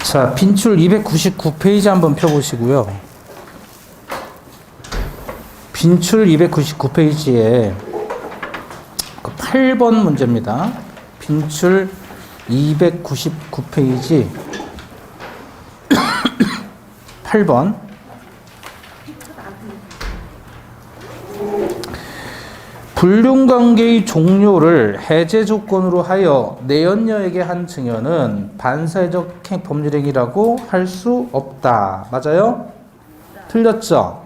자, 빈출 299페이지 한번 펴보시고요. 빈출 299페이지에 8번 문제입니다. 빈출 299페이지 8번. 불륜관계의 종료를 해제 조건으로 하여 내연녀에게 한 증여는 반사회적 법률행위라고 할 수 없다. 맞아요? 틀렸죠?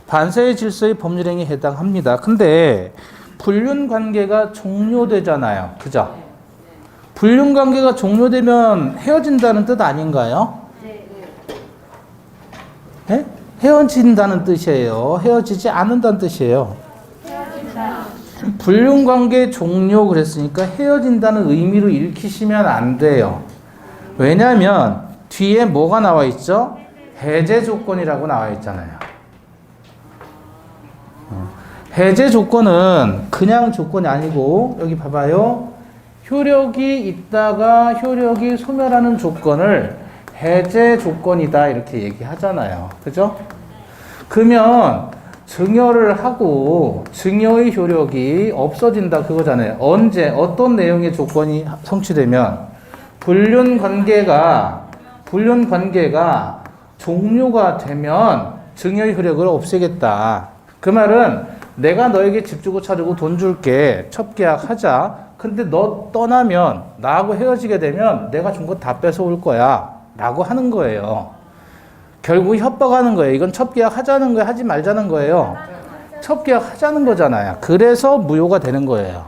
반사회 질서의 법률행위에 해당합니다. 근데 불륜관계가 종료되잖아요. 그죠? 불륜관계가 종료되면 헤어진다는 뜻 아닌가요? 네? 헤어진다는 뜻이에요. 헤어지지 않는다는 뜻이에요. 불륜관계 종료 그랬으니까 헤어진다는 의미로 읽히시면 안 돼요. 왜냐하면 뒤에 뭐가 나와 있죠? 해제 조건이라고 나와 있잖아요. 해제 조건은 그냥 조건이 아니고 여기 봐봐요. 효력이 있다가 효력이 소멸하는 조건을 해제 조건이다 이렇게 얘기하잖아요. 그죠? 그러면 증여를 하고 증여의 효력이 없어진다 그거잖아요. 언제 어떤 내용의 조건이 성취되면 불륜관계가 종료가 되면 증여의 효력을 없애겠다. 그 말은 내가 너에게 집 주고 차 주고 돈 줄게 첩계약하자. 근데 너 떠나면 나하고 헤어지게 되면 내가 준 거 다 뺏어올 거야 라고 하는 거예요. 결국 협박하는 거예요. 이건 첩계약 하자는 거예요? 하지 말자는 거예요? 첩계약 하자는 거잖아요. 그래서 무효가 되는 거예요.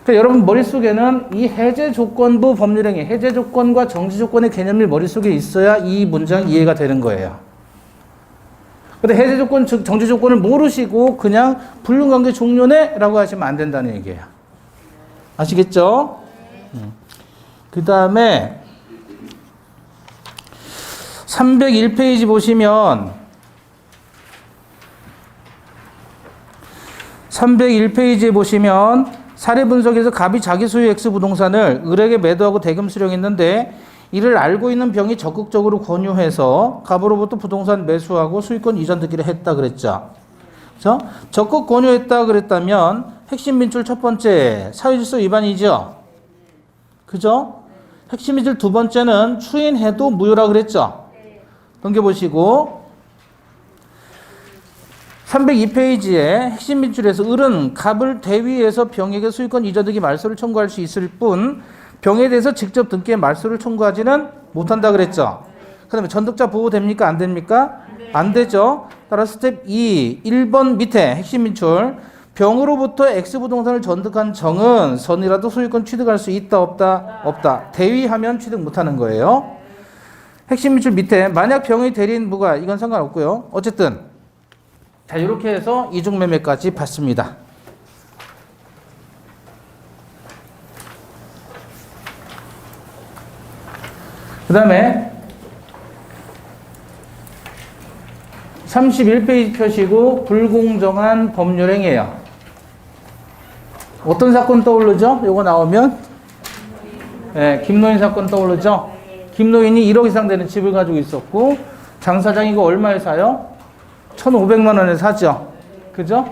그러니까 여러분 머릿속에는 이 해제 조건부 법률행위, 해제 조건과 정지 조건의 개념이 머릿속에 있어야 이 문장 이해가 되는 거예요. 근데 해제 조건, 정지 조건을 모르시고 그냥 불륜관계 종료네? 라고 하시면 안 된다는 얘기예요. 아시겠죠? 그 다음에 301페이지 보시면 301페이지에 보시면 사례 분석에서 갑이 자기 소유 X 부동산을 을에게 매도하고 대금 수령했는데 이를 알고 있는 병이 적극적으로 권유해서 갑으로부터 부동산 매수하고 수익권 이전 듣기를 했다 그랬죠. 그래서 적극 권유했다 그랬다면 핵심 빈출 첫 번째 사유질서 위반이죠. 그죠? 핵심 빈출 두 번째는 추인해도 무효라 그랬죠. 넘겨보시고 302페이지에 핵심 빈출에서 을은 갑을 대위해서 병에게 수익권 이전 등의 말소를 청구할 수 있을 뿐 병에 대해서 직접 등기에 말소를 청구하지는 못한다 그랬죠. 그 다음에 전득자 보호됩니까? 안 됩니까? 안 되죠. 따라서 스텝 2, 1번 밑에 핵심 빈출 병으로부터 X부동산을 전득한 정은 선이라도 소유권 취득할 수 있다 없다? 없다. 대위하면 취득 못하는 거예요. 핵심 빈출 밑에 만약 병의 대리인 부가 이건 상관없고요. 어쨌든 자 이렇게 해서 이중매매까지 봤습니다. 그 다음에 31페이지 펴시고 불공정한 법률행위예요. 어떤 사건 떠오르죠? 요거 나오면 네, 김노인 사건 떠오르죠? 김노인이 1억 이상 되는 집을 가지고 있었고 장사장이 이거 얼마에 사요? 1,500만 원에 사죠. 그죠?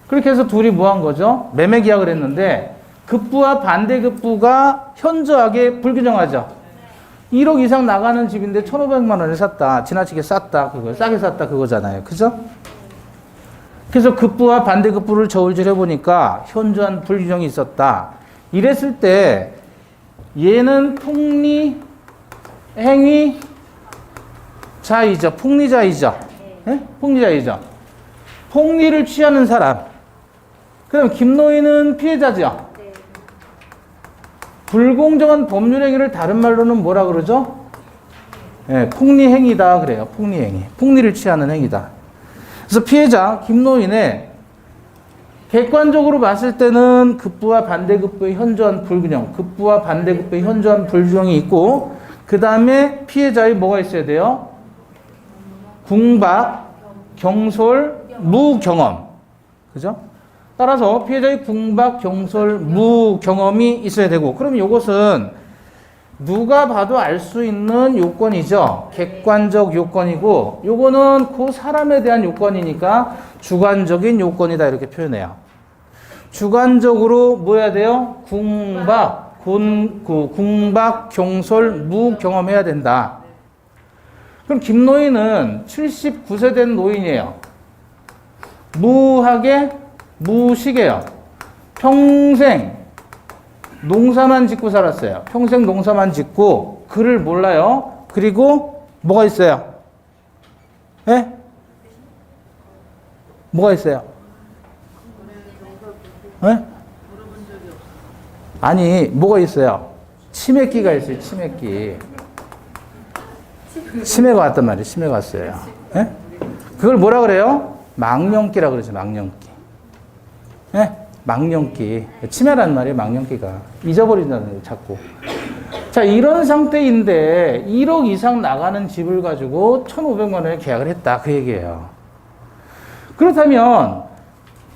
그렇게 해서 둘이 뭐 한 거죠? 매매 계약을 했는데 급부와 반대급부가 현저하게 불균형하죠. 1억 이상 나가는 집인데 1,500만 원에 샀다. 지나치게 쌌다. 그거 싸게 샀다. 그거잖아요. 그죠? 그래서 급부와 반대급부를 저울질 해보니까 현저한 불균형이 있었다. 이랬을 때 얘는 폭리행위자이죠. 폭리자이죠. 네? 폭리자이죠. 폭리를 취하는 사람. 그럼 김노인은 피해자죠. 불공정한 법률행위를 다른 말로는 뭐라 그러죠? 네, 폭리행위다 그래요. 폭리행위. 폭리를 취하는 행위다. 그래서 피해자 김노인의 객관적으로 봤을 때는 급부와 반대급부의 현저한 불균형, 급부와 반대급부의 현저한 불균형이 있고 그 다음에 피해자의 뭐가 있어야 돼요? 궁박, 경솔, 무경험. 그죠? 따라서 피해자의 궁박, 경솔, 무경험이 있어야 되고 그럼 이것은 누가 봐도 알 수 있는 요건이죠. 객관적 요건이고 요거는 그 사람에 대한 요건이니까 주관적인 요건이다 이렇게 표현해요. 주관적으로 뭐 해야 돼요? 궁박, 경솔, 무 경험해야 된다. 그럼 김노인은 79세 된 노인이에요. 무식이에요. 평생 농사만 짓고 살았어요. 평생 농사만 짓고 글을 몰라요. 그리고 뭐가 있어요? 예? 뭐가 있어요? 예? 아니, 뭐가 있어요? 치매기가 있어요. 치매기. 치매가 왔단 말이에요. 치매가 왔어요. 예? 그걸 뭐라 그래요? 망령기라 그러죠. 망령기. 예? 망령기. 치매란 말이에요. 망령기가. 잊어버린다는 거예요. 자꾸. 자, 이런 상태인데 1억 이상 나가는 집을 가지고 1,500만 원에 계약을 했다. 그 얘기예요. 그렇다면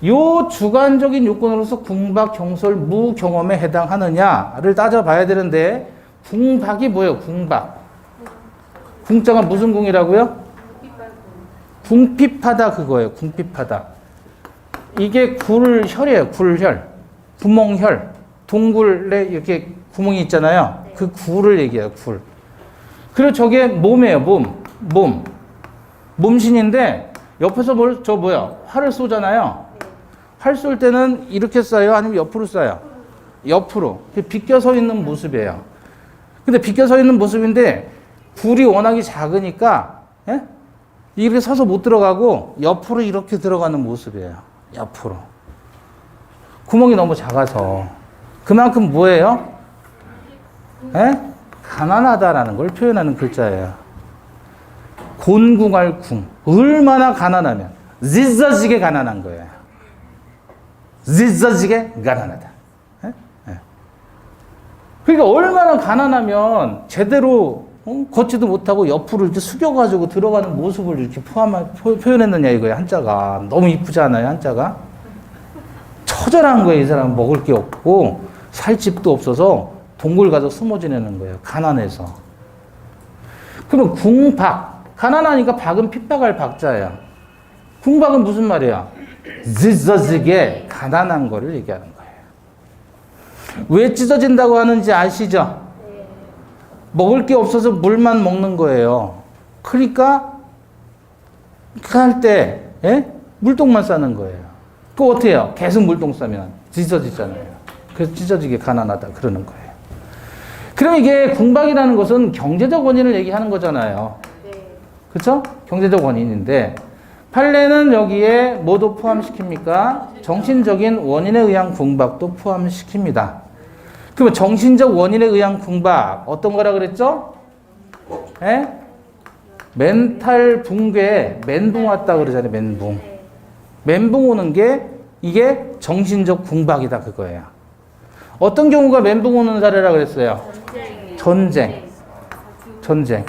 요 주관적인 요건으로서 궁박, 경솔, 무 경험에 해당하느냐를 따져봐야 되는데 궁박이 뭐예요? 궁박. 궁자가 무슨 궁이라고요? 궁핍하다 그거예요. 궁핍하다. 이게 굴혈이에요. 굴혈. 구멍혈. 동굴에 이렇게 구멍이 있잖아요. 그 굴을 얘기해요. 굴. 그리고 저게 몸이에요. 몸. 몸신인데 옆에서 활을 쏘잖아요. 활 쏠 때는 이렇게 쏴요? 아니면 옆으로 쏴요? 옆으로. 비껴 서 있는 모습이에요. 근데 비껴 서 있는 모습인데 굴이 워낙에 작으니까 예? 이렇게 서서 못 들어가고 옆으로 이렇게 들어가는 모습이에요. 옆으로. 구멍이 너무 작아서. 그만큼 뭐예요? 예? 가난하다라는 걸 표현하는 글자예요. 곤궁할 궁. 얼마나 가난하면 짖어지게 가난한 거예요. 짖어지게 가난하다. 예? 예. 그러니까 얼마나 가난하면 제대로 걷지도 못하고 옆으로 이렇게 숙여가지고 들어가는 모습을 이렇게 표현했느냐 이거예요. 한자가. 너무 이쁘지 않아요? 한자가. 처절한 거예요. 이 사람은 먹을 게 없고 살 집도 없어서 동굴 가서 숨어 지내는 거예요. 가난해서. 그러면 궁박. 가난하니까 박은 핍박할 박자예요. 궁박은 무슨 말이야? 찢어지게 가난한 거를 얘기하는 거예요. 왜 찢어진다고 하는지 아시죠? 먹을 게 없어서 물만 먹는 거예요. 그러니까 할 때 물똥만 싸는 거예요. 그거 어떻게 해요? 계속 물똥 싸면 찢어지잖아요. 그래서 찢어지게 가난하다 그러는 거예요. 그럼 이게 궁박이라는 것은 경제적 원인을 얘기하는 거잖아요. 그렇죠? 경제적 원인인데 판례는 여기에 뭐도 포함시킵니까? 정신적인 원인에 의한 궁박도 포함시킵니다. 그러면 정신적 원인에 의한 궁박 어떤 거라 그랬죠? 예? 멘탈 붕괴, 멘붕 왔다 그러잖아요. 멘붕. 멘붕 오는 게 이게 정신적 궁박이다 그거예요. 어떤 경우가 멘붕 오는 사례라 그랬어요? 전쟁.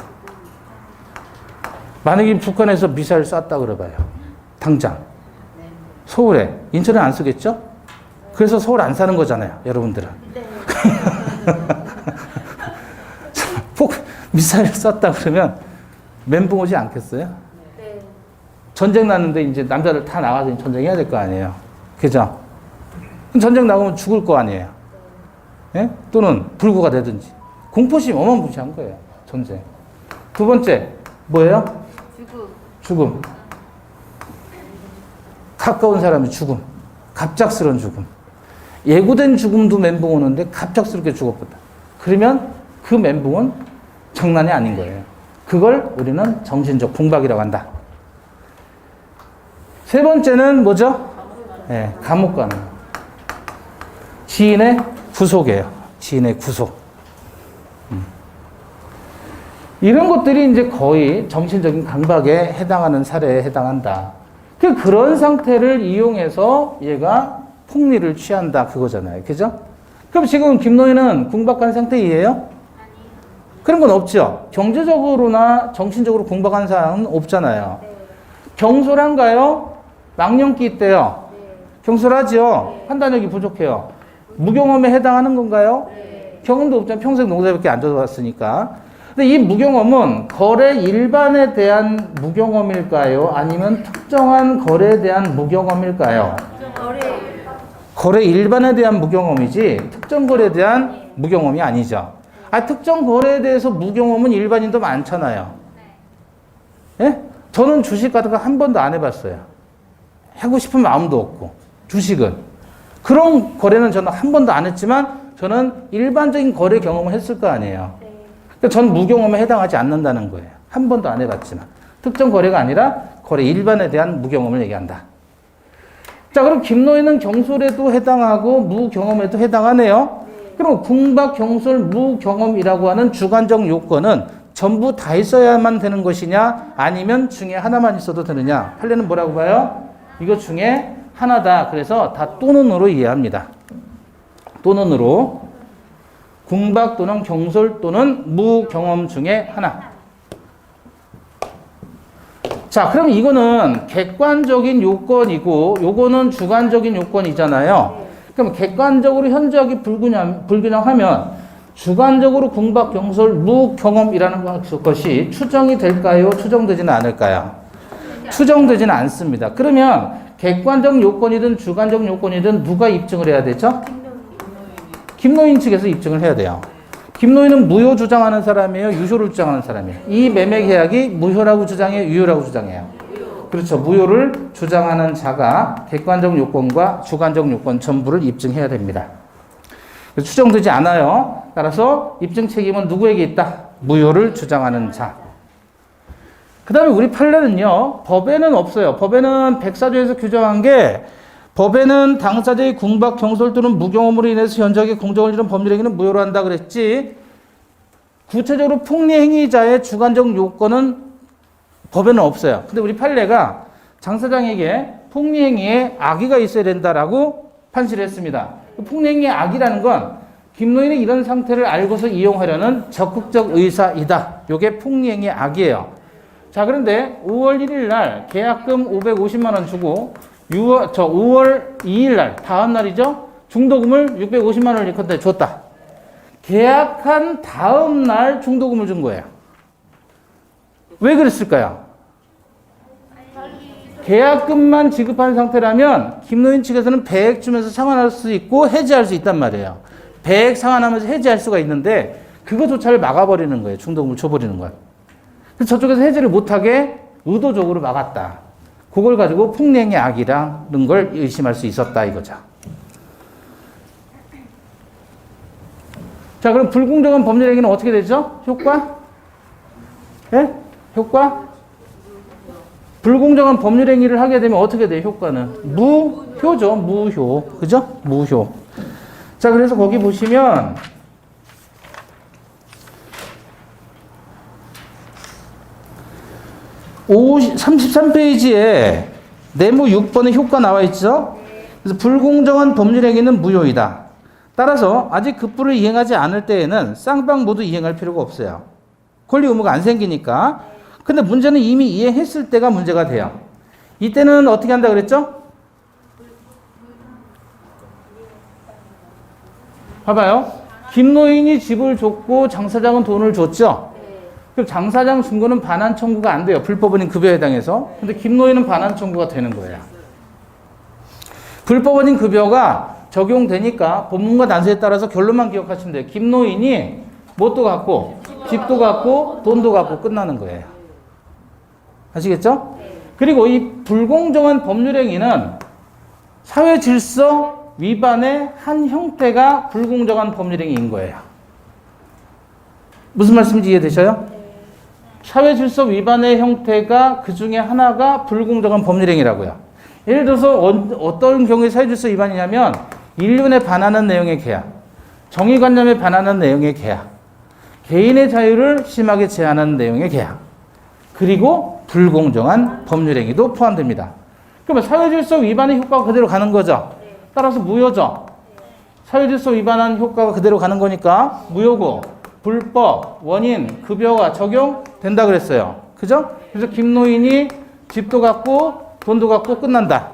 만약에 북한에서 미사일 쐈다 그래봐요. 당장. 서울에. 인천에 안 쓰겠죠? 그래서 서울 안 사는 거잖아요. 여러분들은. 미사일 쐈다 그러면 멘붕 오지 않겠어요? 네. 전쟁 났는데 이제 남자들 다 나가서 전쟁해야 될 거 아니에요. 그죠? 전쟁 나가면 죽을 거 아니에요. 예? 또는 불구가 되든지. 공포심 어마무시한 거예요. 전쟁. 두 번째, 뭐예요? 죽음. 가까운 사람의 죽음. 갑작스러운 죽음. 예고된 죽음도 멘붕 오는데 갑작스럽게 죽었다. 그러면 그 멘붕은 장난이 아닌 거예요. 그걸 우리는 정신적 궁박이라고 한다. 세 번째는 뭐죠? 네, 감옥 가는 거. 지인의 구속이에요. 지인의 구속. 이런 것들이 이제 거의 정신적인 강박에 해당하는 사례에 해당한다. 그런 상태를 이용해서 얘가 폭리를 취한다 그거잖아요. 그죠? 그럼 지금 김노인은 궁박한 상태이에요? 그런 건 없죠. 경제적으로나 정신적으로 궁박한 사람은 없잖아요. 경솔한가요? 망령기 있대요. 경솔하죠. 판단력이 부족해요. 무경험에 해당하는 건가요? 경험도 없잖아. 평생 농사밖에 안 져봤으니까. 근데 이 무경험은 거래 일반에 대한 무경험일까요? 아니면 특정한 거래에 대한 무경험일까요? 거래 일반에 대한 무경험이지 특정 거래에 대한 무경험이 아니죠. 특정 거래에 대해서 무경험은 일반인도 많잖아요. 예? 저는 주식 같은 거 한 번도 안 해봤어요. 하고 싶은 마음도 없고, 주식은. 그런 거래는 저는 한 번도 안 했지만, 저는 일반적인 거래 경험을 했을 거 아니에요. 그러니까 저는 무경험에 해당하지 않는다는 거예요. 한 번도 안 해봤지만. 특정 거래가 아니라 거래 일반에 대한 무경험을 얘기한다. 자, 그럼 김노인은 경솔에도 해당하고 무경험에도 해당하네요. 그럼 궁박, 경솔, 무경험이라고 하는 주관적 요건은 전부 다 있어야만 되는 것이냐 아니면 중에 하나만 있어도 되느냐. 판례는 뭐라고 봐요? 이거 중에 하나다. 그래서 다 또는으로 이해합니다. 또는으로 궁박 또는 경솔 또는 무경험 중에 하나. 자, 그럼 이거는 객관적인 요건이고 요거는 주관적인 요건이잖아요. 그럼 객관적으로 현저하게 불균형하면 주관적으로 궁박, 경솔, 무경험이라는 것이 추정이 될까요? 추정되지는 않을까요? 추정되지는 않습니다. 그러면 객관적 요건이든 주관적 요건이든 누가 입증을 해야 되죠? 김노인 측에서 입증을 해야 돼요. 김노인은 무효 주장하는 사람이에요? 유효를 주장하는 사람이에요? 이 매매 계약이 무효라고 주장해요? 유효라고 주장해요? 그렇죠. 무효를 주장하는 자가 객관적 요건과 주관적 요건 전부를 입증해야 됩니다. 추정되지 않아요. 따라서 입증 책임은 누구에게 있다? 무효를 주장하는 자. 그 다음에 우리 판례는요. 법에는 없어요. 법에는 백사조에서 규정한 게 법에는 당사자의 궁박, 경솔 또는 무경험으로 인해서 현저하게 공정을 잃은 법률행위는 무효로 한다 그랬지. 구체적으로 폭리행위자의 주관적 요건은 법에는 없어요. 근데 우리 판례가 장 사장에게 폭리행위에 악의가 있어야 된다라고 판시를 했습니다. 폭리행위의 악이라는 건 김노인이 이런 상태를 알고서 이용하려는 적극적 의사이다. 이게 폭리행위의 악이에요. 자, 그런데 5월 1일 날 계약금 550만 원 주고 5월 2일 날 다음 날이죠. 중도금을 650만 원을 예컨대 줬다. 계약한 다음 날 중도금을 준 거예요. 왜 그랬을까요? 계약금만 지급한 상태라면 김노인 측에서는 배액 주면서 상환할 수 있고 해지할 수 있단 말이에요. 배액 상환하면서 해지할 수가 있는데 그거조차를 막아버리는 거예요. 중도금을 줘버리는 거예요. 그래서 저쪽에서 해지를 못하게 의도적으로 막았다. 그걸 가지고 폭행의 악이라는 걸 의심할 수 있었다 이거죠. 자, 그럼 불공정한 법률행위는 어떻게 되죠? 효과? 예? 효과? 불공정한 법률행위를 하게 되면 어떻게 돼요? 효과는? 무효죠. 무효. 그죠? 무효. 자, 그래서 거기 보시면 33페이지에 네모 6번의 효과 나와 있죠? 그래서 불공정한 법률행위는 무효이다. 따라서 아직 급부를 이행하지 않을 때에는 쌍방 모두 이행할 필요가 없어요. 권리 의무가 안 생기니까. 근데 문제는 이미 이행했을 때가 문제가 돼요. 이때는 어떻게 한다 그랬죠? 봐봐요. 김노인이 집을 줬고 장 사장은 돈을 줬죠? 그럼 장 사장 준 거는 반환 청구가 안 돼요. 불법원인 급여에 해당해서. 근데 김노인은 반환 청구가 되는 거예요. 불법원인 급여가 적용되니까 본문과 단서에 따라서 결론만 기억하시면 돼요. 김노인이 뭣도 갖고, 집도 갖고, 돈도 갖고 끝나는 거예요. 아시겠죠? 그리고 이 불공정한 법률행위는 사회 질서 위반의 한 형태가 불공정한 법률행위인 거예요. 무슨 말씀인지 이해되셔요? 사회 질서 위반의 형태가 그 중에 하나가 불공정한 법률행위라고요. 예를 들어서 어떤 경우에 사회 질서 위반이냐면 인륜에 반하는 내용의 계약, 정의관념에 반하는 내용의 계약, 개인의 자유를 심하게 제한하는 내용의 계약, 그리고 불공정한 법률행위도 포함됩니다. 그러면 사회질서 위반의 효과가 그대로 가는 거죠. 따라서 무효죠. 사회질서 위반한 효과가 그대로 가는 거니까 무효고 불법, 원인, 급여가 적용된다 그랬어요. 그죠? 그래서 김노인이 집도 갖고 돈도 갖고 끝난다.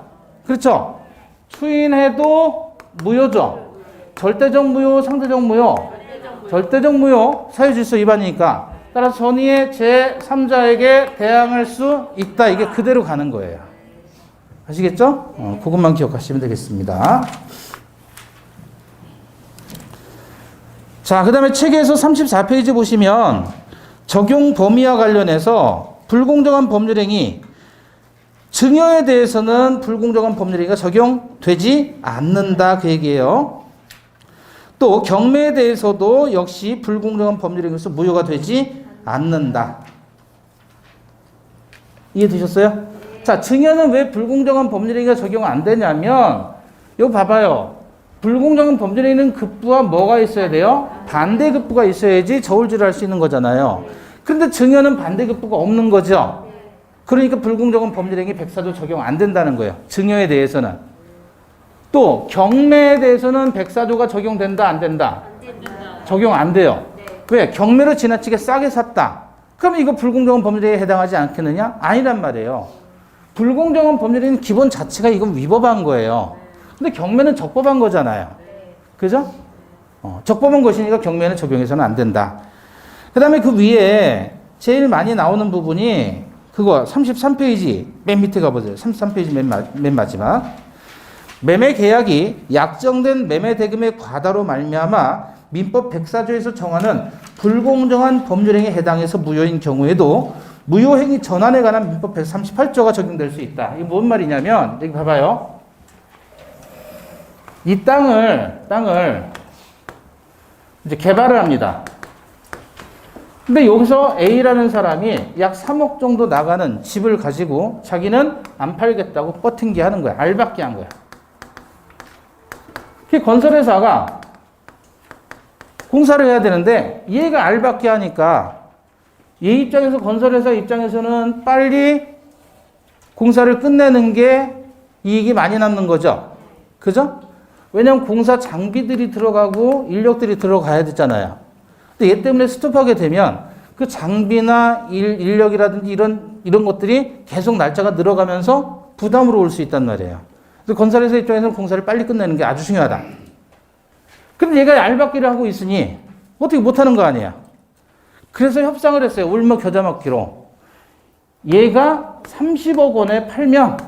그렇죠? 추인해도 무효죠. 절대적 무효, 상대적 무효. 절대적 무효, 사유질서 위반이니까. 따라서 전의의 제3자에게 대항할 수 있다. 이게 그대로 가는 거예요. 아시겠죠? 그것만 기억하시면 되겠습니다. 자, 그 다음에 책에서 34페이지 보시면 적용 범위와 관련해서 불공정한 법률행위, 증여에 대해서는 불공정한 법률행위가 적용되지 않는다. 그 얘기예요. 또 경매에 대해서도 역시 불공정한 법률행위로서 무효가 되지 않는다. 이해되셨어요? 자, 증여는 왜 불공정한 법률행위가 적용 안 되냐면, 이거 봐봐요. 불공정한 법률행위는 급부와 뭐가 있어야 돼요? 반대급부가 있어야지 저울질을 할 수 있는 거잖아요. 근데 증여는 반대급부가 없는 거죠. 그러니까 불공정한 법률행위 백사조 적용 안 된다는 거예요. 증여에 대해서는. 또 경매에 대해서는 백사조가 적용된다, 안 된다? 적용 안 돼요. 왜? 경매로 지나치게 싸게 샀다. 그럼 이거 불공정한 법률행위에 해당하지 않겠느냐? 아니란 말이에요. 불공정한 법률행위는 기본 자체가 이건 위법한 거예요. 근데 경매는 적법한 거잖아요. 그죠? 적법한 것이니까 경매는 적용해서는 안 된다. 그 다음에 그 위에 제일 많이 나오는 부분이 그거 33페이지 맨 밑에 가보세요. 33페이지 맨 마지막. 매매 계약이 약정된 매매 대금의 과다로 말미암아 민법 104조에서 정하는 불공정한 법률행위에 해당해서 무효인 경우에도 무효행위 전환에 관한 민법 138조가 적용될 수 있다. 이게 뭔 말이냐면 여기 봐봐요. 이 땅을 이제 개발을 합니다. 근데 여기서 A라는 사람이 약 3억 정도 나가는 집을 가지고 자기는 안 팔겠다고 뻗팅기 하는 거야. 알박기 한 거야. 그 건설회사가 공사를 해야 되는데 얘가 알박기 하니까 얘 입장에서, 건설회사 입장에서는 빨리 공사를 끝내는 게 이익이 많이 남는 거죠. 그죠? 왜냐면 공사 장비들이 들어가고 인력들이 들어가야 되잖아요. 근데 얘 때문에 스톱하게 되면 그 장비나 인력이라든지 이런 것들이 계속 날짜가 늘어가면서 부담으로 올 수 있단 말이에요. 그래서 건설회사 입장에서는 공사를 빨리 끝내는 게 아주 중요하다. 근데 얘가 알박기를 하고 있으니 어떻게 못하는 거 아니야. 그래서 협상을 했어요. 울며 겨자 먹기로. 얘가 30억 원에 팔면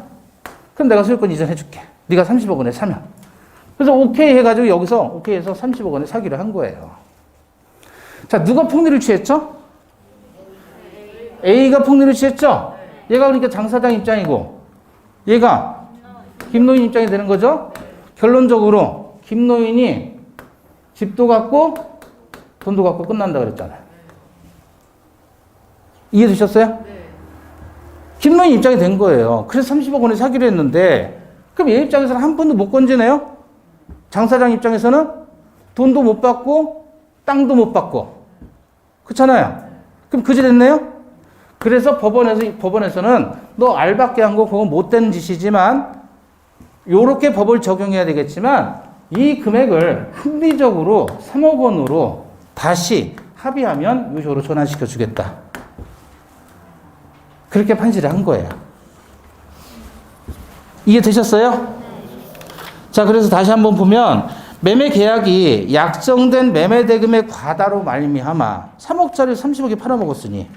그럼 내가 소유권 이전해줄게. 네가 30억 원에 사면. 그래서 오케이 해가지고 여기서 오케이 해서 30억 원에 사기를 한 거예요. 자, 누가 폭리를 취했죠? A가 폭리를 취했죠? 얘가 그러니까 장사장 입장이고 얘가 김노인 입장이 되는 거죠? 결론적으로 김노인이 집도 갖고 돈도 갖고 끝난다 그랬잖아요. 이해되셨어요? 김노인 입장이 된 거예요. 그래서 30억 원에 사기로 했는데 그럼 얘 입장에서는 한 푼도 못 건지네요? 장사장 입장에서는 돈도 못 받고 땅도 못 받고 그렇잖아요. 그럼 그지 됐네요? 그래서 법원에서는 너 알박기 한 거 그거 못된 짓이지만 요렇게 법을 적용해야 되겠지만 이 금액을 합리적으로 3억 원으로 다시 합의하면 유효로 전환시켜 주겠다. 그렇게 판시를 한 거예요. 이해되셨어요? 자, 그래서 다시 한번 보면 매매 계약이 약정된 매매 대금의 과다로 말미암아 3억짜리 30억에 팔아먹었으니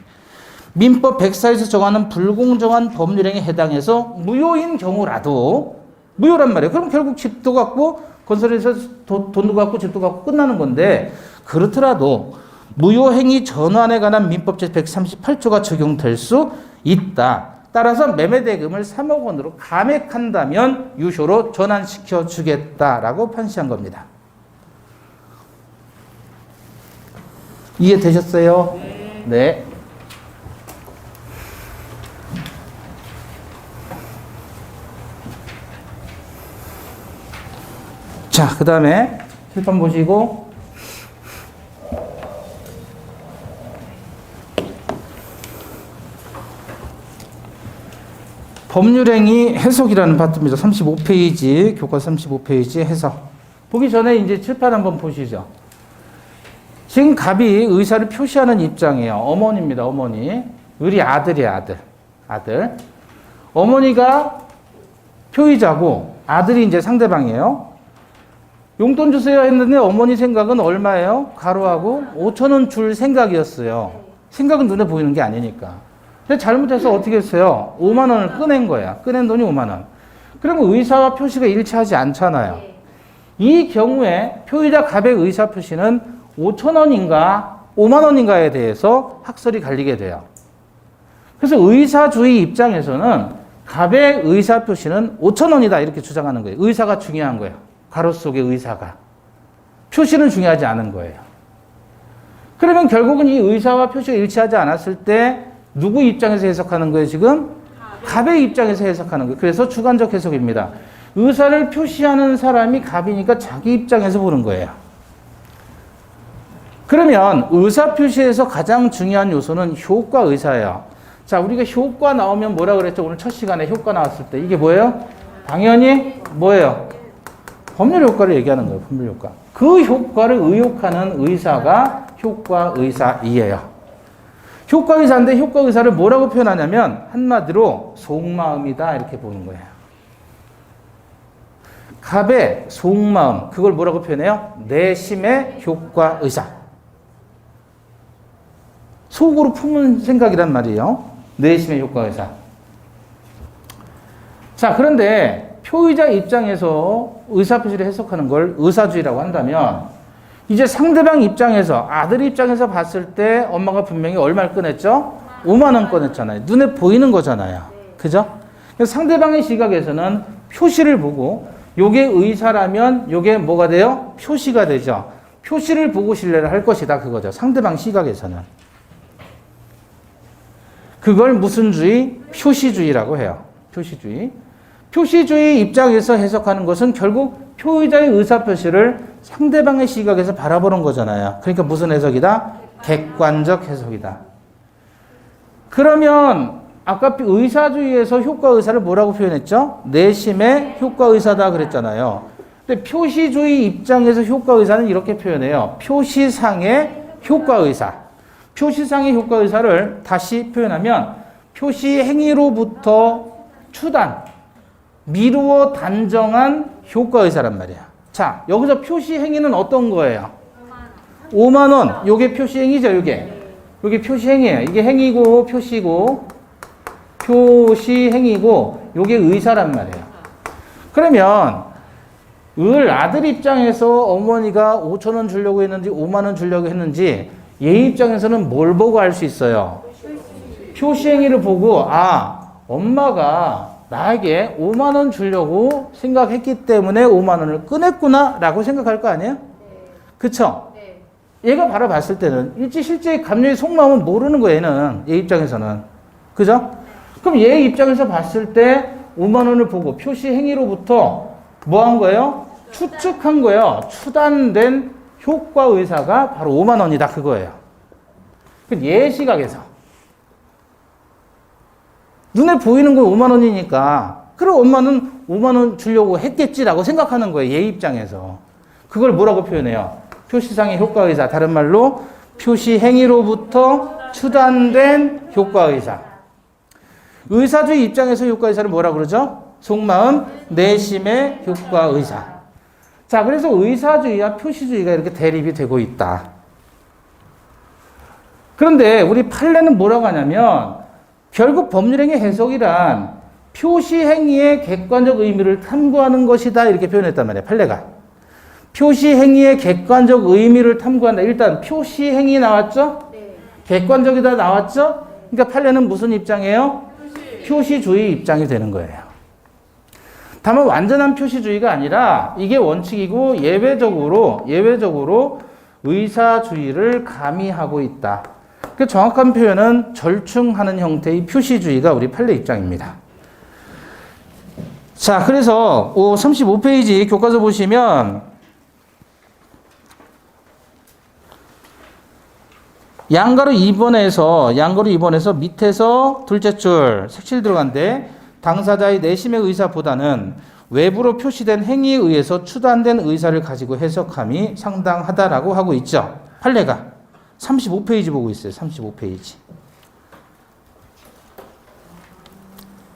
민법 104에서 정하는 불공정한 법률행위에 해당해서 무효인 경우라도 무효란 말이에요. 그럼 결국 집도 갖고 건설에서 돈도 갖고 집도 갖고 끝나는 건데 그렇더라도 무효행위 전환에 관한 민법 제138조가 적용될 수 있다. 따라서 매매대금을 3억 원으로 감액한다면 유효로 전환시켜 주겠다라고 판시한 겁니다. 이해되셨어요? 네. 자, 그 다음에 칠판 보시고 법률행위 해석이라는 파트입니다. 35페이지, 교과 35페이지 해석. 보기 전에 이제 칠판 한번 보시죠. 지금 갑이 의사를 표시하는 입장이에요. 어머니입니다. 어머니. 을이 아들이에요. 아들. 어머니가 표의자고 아들이 이제 상대방이에요. 용돈 주세요 했는데 어머니 생각은 얼마예요? 가로하고 5,000원 줄 생각이었어요. 생각은 눈에 보이는 게 아니니까. 근데 잘못해서 어떻게 했어요? 5만 원을 꺼낸 거야. 꺼낸 돈이 5만 원. 그러면 의사와 표시가 일치하지 않잖아요. 이 경우에 표의자 갑의 의사 표시는 5,000원인가 5만 원인가에 대해서 학설이 갈리게 돼요. 그래서 의사주의 입장에서는 갑의 의사 표시는 5,000원이다 이렇게 주장하는 거예요. 의사가 중요한 거예요. 가로 속의 의사가. 표시는 중요하지 않은 거예요. 그러면 결국은 이 의사와 표시가 일치하지 않았을 때 누구 입장에서 해석하는 거예요 지금? 갑의 입장에서 해석하는 거예요. 그래서 주관적 해석입니다. 의사를 표시하는 사람이 갑이니까 자기 입장에서 보는 거예요. 그러면 의사 표시에서 가장 중요한 요소는 효과 의사예요. 자, 우리가 효과 나오면 뭐라 그랬죠? 오늘 첫 시간에 효과 나왔을 때. 이게 뭐예요? 당연히 뭐예요? 법률 효과를 얘기하는 거예요. 법률 효과. 그 효과를 의욕하는 의사가 효과 의사이에요. 효과 의사인데 효과 의사를 뭐라고 표현하냐면 한마디로 속마음이다 이렇게 보는 거예요. 갑의 속마음, 그걸 뭐라고 표현해요? 내심의 효과 의사. 속으로 품은 생각이란 말이에요. 내심의 효과 의사. 자, 그런데 표의자 입장에서 의사표시를 해석하는 걸 의사주의라고 한다면 이제 상대방 입장에서, 아들 입장에서 봤을 때 엄마가 분명히 얼마를 꺼냈죠? 5만 원 꺼냈잖아요. 눈에 보이는 거잖아요. 그죠? 그래서 상대방의 시각에서는 표시를 보고 요게 의사라면 요게 뭐가 돼요? 표시가 되죠. 표시를 보고 신뢰를 할 것이다 그거죠. 상대방 시각에서는. 그걸 무슨 주의? 표시주의라고 해요. 표시주의. 표시주의 입장에서 해석하는 것은 결국 표의자의 의사표시를 상대방의 시각에서 바라보는 거잖아요. 그러니까 무슨 해석이다? 객관적 해석이다. 그러면 아까 의사주의에서 효과 의사를 뭐라고 표현했죠? 내심의 효과 의사다 그랬잖아요. 근데 표시주의 입장에서 효과 의사는 이렇게 표현해요. 표시상의 효과 의사. 표시상의 효과 의사를 다시 표현하면 표시 행위로부터 추단, 미루어 단정한 효과 의사란 말이야. 자, 여기서 표시 행위는 어떤 거예요? 5만 원. 요게 표시 행위죠, 요게. 요게 표시 행위예요. 이게 행위고 표시고 표시 행위고 요게 의사란 말이에요. 그러면 아들 입장에서 어머니가 5천 원 주려고 했는지 5만 원 주려고 했는지 얘 입장에서는 뭘 보고 알 수 있어요? 표시 행위를 보고 엄마가 나에게 5만 원 주려고 생각했기 때문에 5만 원을 꺼냈구나 라고 생각할 거 아니에요? 네. 그쵸? 네. 얘가 바라봤을 때는 실제 감정의 속마음은 모르는 거예요. 얘는. 얘 입장에서는. 그죠? 그럼 얘 입장에서 봤을 때 5만 원을 보고 표시 행위로부터 뭐 한 거예요? 추측한 거예요. 추단된 효과 의사가 바로 5만 원이다 그거예요. 얘 시각에서. 눈에 보이는 건 5만 원이니까 그럼 엄마는 5만 원 주려고 했겠지라고 생각하는 거예요. 얘 입장에서. 그걸 뭐라고 표현해요? 표시상의 효과 의사. 다른 말로 표시 행위로부터 추단된 효과 의사. 의사주의 입장에서 효과 의사를 뭐라고 그러죠? 속마음, 내심의 효과 의사. 자, 그래서 의사주의와 표시주의가 이렇게 대립이 되고 있다. 그런데 우리 판례는 뭐라고 하냐면 결국 법률행위 해석이란 표시행위의 객관적 의미를 탐구하는 것이다 이렇게 표현했단 말이에요. 판례가. 표시행위의 객관적 의미를 탐구한다. 일단 표시행위 나왔죠? 네. 객관적이다 나왔죠? 그러니까 판례는 무슨 입장이에요? 표시주의 입장이 되는 거예요. 다만 완전한 표시주의가 아니라 이게 원칙이고 예외적으로 의사주의를 가미하고 있다. 그 정확한 표현은 절충하는 형태의 표시주의가 우리 판례 입장입니다. 자, 그래서 35페이지 교과서 보시면 양가로 2번에서 밑에서 둘째 줄 색칠 들어간데 당사자의 내심의 의사보다는 외부로 표시된 행위에 의해서 추단된 의사를 가지고 해석함이 상당하다라고 하고 있죠. 판례가. 35페이지 보고 있어요. 35페이지.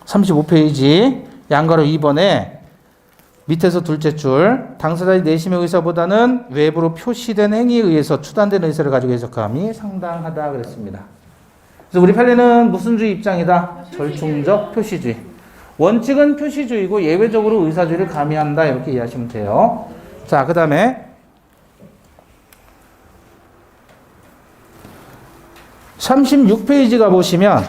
35페이지 양가로 2번에 밑에서 둘째 줄, 당사자의 내심의 의사보다는 외부로 표시된 행위에 의해서 추단된 의사를 가지고 해석함이 상당하다 그랬습니다. 그래서 우리 판례는 무슨 주의 입장이다? 절충적 표시주의. 원칙은 표시주의고 예외적으로 의사주의를 가미한다 이렇게 이해하시면 돼요. 자, 그 다음에 36페이지가 보시면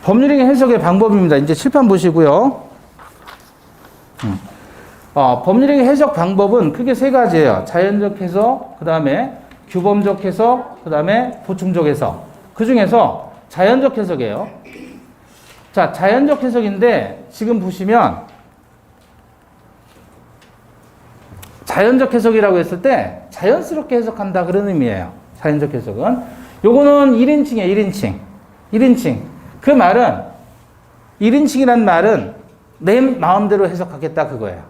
법률행위 해석의 방법입니다. 이제 칠판 보시고요. 법률행위 해석 방법은 크게 세 가지예요. 자연적 해석, 그 다음에 규범적 해석, 그 다음에 보충적 해석. 그 중에서 자연적 해석이에요. 자, 자연적 해석인데 지금 보시면 자연적 해석이라고 했을 때 자연스럽게 해석한다 그런 의미예요. 자연적 해석은. 요거는 1인칭이에요. 1인칭. 1인칭. 그 말은 1인칭이란 말은 내 마음대로 해석하겠다 그거예요.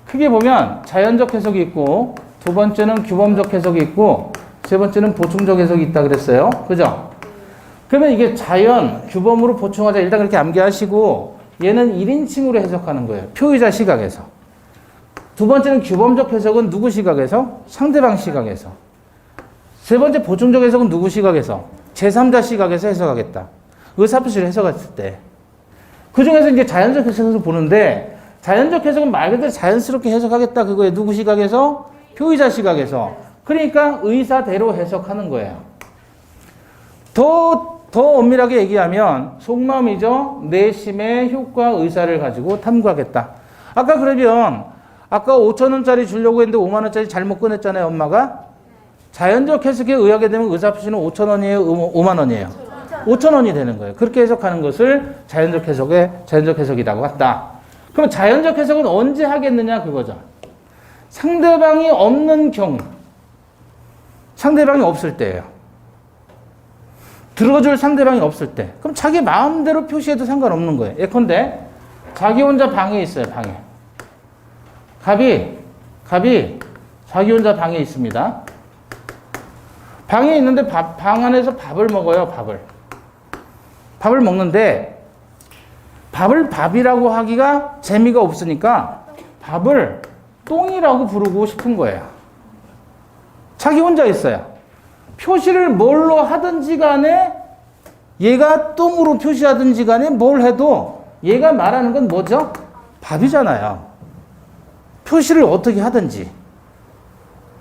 크게 보면 자연적 해석이 있고 두 번째는 규범적 해석이 있고 세 번째는 보충적 해석이 있다 그랬어요. 그죠? 그러면 이게 자연, 규범으로 보충하자 일단 그렇게 암기하시고 얘는 1인칭으로 해석하는 거예요. 표의자 시각에서. 두 번째는 규범적 해석은 누구 시각에서? 상대방 시각에서. 세 번째 보충적 해석은 누구 시각에서? 제3자 시각에서 해석하겠다. 의사표시를 해석했을 때. 그 중에서 이제 자연적 해석을 보는데 자연적 해석은 말 그대로 자연스럽게 해석하겠다. 그거에 누구 시각에서? 표의자 시각에서. 그러니까 의사대로 해석하는 거예요. 더 엄밀하게 얘기하면 속마음이죠. 내심의 효과 의사를 가지고 탐구하겠다. 아까 그러면 아까 5,000원짜리 주려고 했는데 5만 원짜리 잘못 꺼냈잖아요. 엄마가. 자연적 해석에 의하게 되면 의사표시는 5,000원이에요? 5만 원이에요? 5,000원이 되는 거예요. 그렇게 해석하는 것을 자연적 해석이라고 한다. 그럼 자연적 해석은 언제 하겠느냐 그거죠. 상대방이 없는 경우. 상대방이 없을 때예요. 들어줄 상대방이 없을 때. 그럼 자기 마음대로 표시해도 상관없는 거예요. 예컨대 자기 혼자 방에 있어요. 방에. 갑이 자기 혼자 방에 있습니다. 방에 있는데 방 안에서 밥을 먹어요. 밥을 먹는데 밥을 밥이라고 하기가 재미가 없으니까 밥을 똥이라고 부르고 싶은 거예요. 자기 혼자 있어요. 표시를 뭘로 하든지 간에 얘가 똥으로 표시하든지 간에 뭘 해도 얘가 말하는 건 뭐죠? 밥이잖아요. 표시를 어떻게 하든지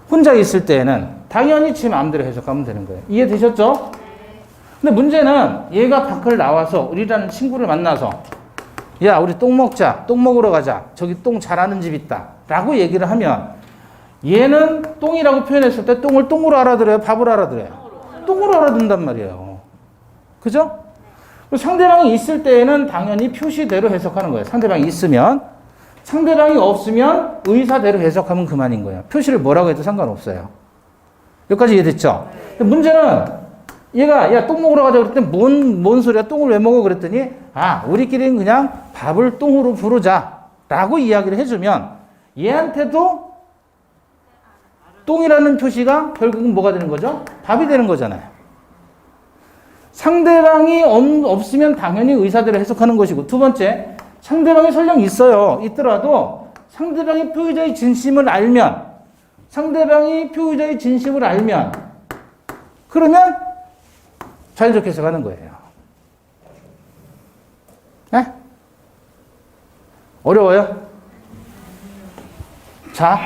혼자 있을 때에는 당연히 지 마음대로 해석하면 되는 거예요. 이해되셨죠? 근데 문제는 얘가 밖을 나와서 우리라는 친구를 만나서 야 우리 똥 먹자. 똥 먹으러 가자. 저기 똥 잘하는 집 있다. 라고 얘기를 하면 얘는 똥이라고 표현했을 때 똥을 똥으로 알아들어요? 밥을 알아들어요? 똥으로 알아듣는단 말이에요. 그죠? 상대방이 있을 때에는 당연히 표시대로 해석하는 거예요. 상대방이 있으면. 상대방이 없으면 의사대로 해석하면 그만인 거예요. 표시를 뭐라고 해도 상관없어요. 여기까지 이해됐죠? 문제는 얘가 야 똥 먹으러 가자 그랬더니 뭔 소리야 똥을 왜 먹어 그랬더니 우리끼리는 그냥 밥을 똥으로 부르자 라고 이야기를 해주면 얘한테도 똥이라는 표시가 결국은 뭐가 되는 거죠? 밥이 되는 거잖아요. 상대방이 없으면 당연히 의사대로 해석하는 것이고 두 번째 상대방이 설령 있더라도 상대방이 표의자의 진심을 알면 그러면 자연적 해석하는 거예요. 네? 어려워요? 자.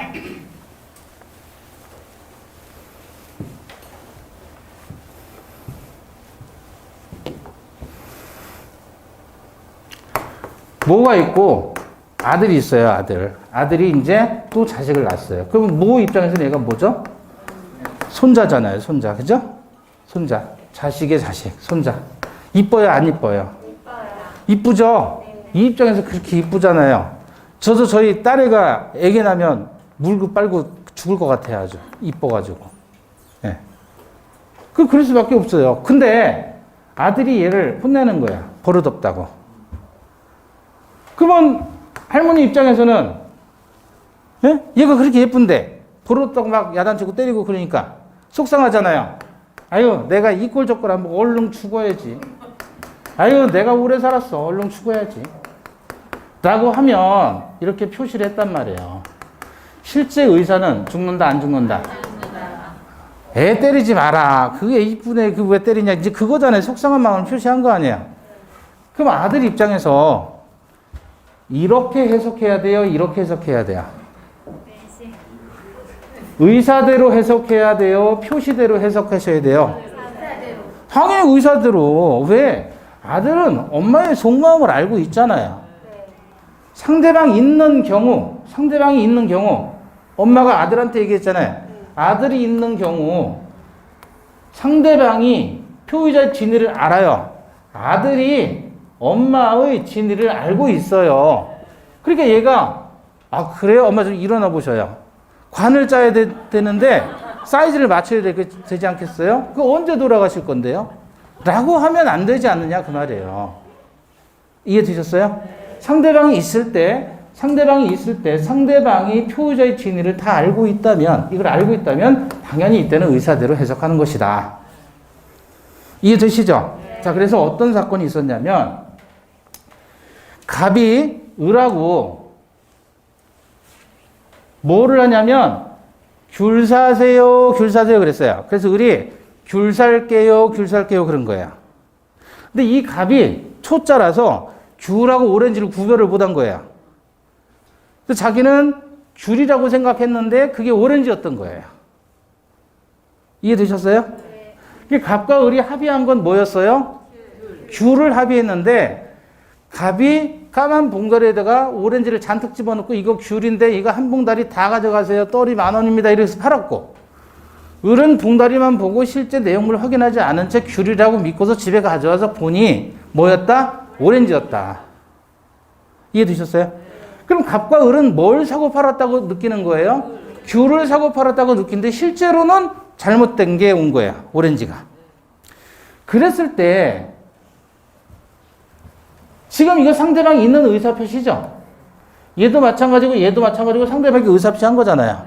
모가 있고 아들이 있어요. 아들이 이제 또 자식을 낳았어요. 그럼 모 입장에서는 얘가 뭐죠? 손자잖아요. 손자. 그죠? 손자. 자식의 자식. 손자. 이뻐요? 안 이뻐요? 이쁘죠? 이 입장에서 그렇게 이쁘잖아요. 저도 저희 딸애가 애기 나면 물고 빨고 죽을 것 같아요. 아주 이뻐가지고. 예. 그럴 수밖에 없어요. 근데 아들이 얘를 혼내는 거야. 버릇없다고. 그러면 할머니 입장에서는 예? 얘가 그렇게 예쁜데 버릇없다고 막 야단치고 때리고 그러니까 속상하잖아요. 아유 내가 이 꼴 저 꼴 한번 얼른 죽어야지. 아유, 내가 오래 살았어. 얼른 죽어야지. 라고 하면 이렇게 표시를 했단 말이에요. 실제 의사는 죽는다, 안 죽는다? 애 때리지 마라. 그게 이쁘네. 그 왜 때리냐. 이제 그거잖아요. 속상한 마음을 표시한 거 아니야. 그럼 아들 입장에서 이렇게 해석해야 돼요? 이렇게 해석해야 돼요? 의사대로 해석해야 돼요? 표시대로 해석하셔야 돼요? 당연히 의사대로. 왜? 아들은 엄마의 속마음을 알고 있잖아요. 상대방이 있는 경우, 엄마가 아들한테 얘기했잖아요. 아들이 있는 경우, 상대방이 표의자의 진위를 알아요. 아들이 엄마의 진위를 알고 있어요. 그러니까 얘가, 아, 그래요? 엄마 좀 일어나 보셔요. 관을 짜야 되는데, 사이즈를 맞춰야 되지 않겠어요? 그 언제 돌아가실 건데요? 라고 하면 안 되지 않느냐, 그 말이에요. 이해되셨어요? 상대방이 있을 때 상대방이 표의자의 진위를 다 알고 있다면, 이걸 알고 있다면 당연히 이때는 의사대로 해석하는 것이다. 이해되시죠? 자, 그래서 어떤 사건이 있었냐면 갑이 을하고 뭐를 하냐면 귤 사세요 그랬어요. 그래서 을이 귤 살게요 그런 거예요. 근데 이 갑이 초짜라서 귤하고 오렌지를 구별을 못한 거예요. 그래서 자기는 귤이라고 생각했는데 그게 오렌지였던 거예요. 이해되셨어요? 네. 갑과 을이 합의한 건 뭐였어요? 귤을 합의했는데 갑이 까만 봉다리에다가 오렌지를 잔뜩 집어넣고 이거 귤인데 이거 한 봉다리 다 가져가세요. 떨이 10,000원입니다. 이래서 팔았고 을은 봉다리만 보고 실제 내용물을 확인하지 않은 채 귤이라고 믿고서 집에 가져와서 보니 뭐였다? 오렌지였다. 이해되셨어요? 그럼 갑과 을은 뭘 사고 팔았다고 느끼는 거예요? 귤을 사고 팔았다고 느끼는데 실제로는 잘못된 게 온 거야. 오렌지가. 그랬을 때 지금 이거 상대방이 있는 의사표시죠? 얘도 마찬가지고 상대방이 의사표시한 거잖아요.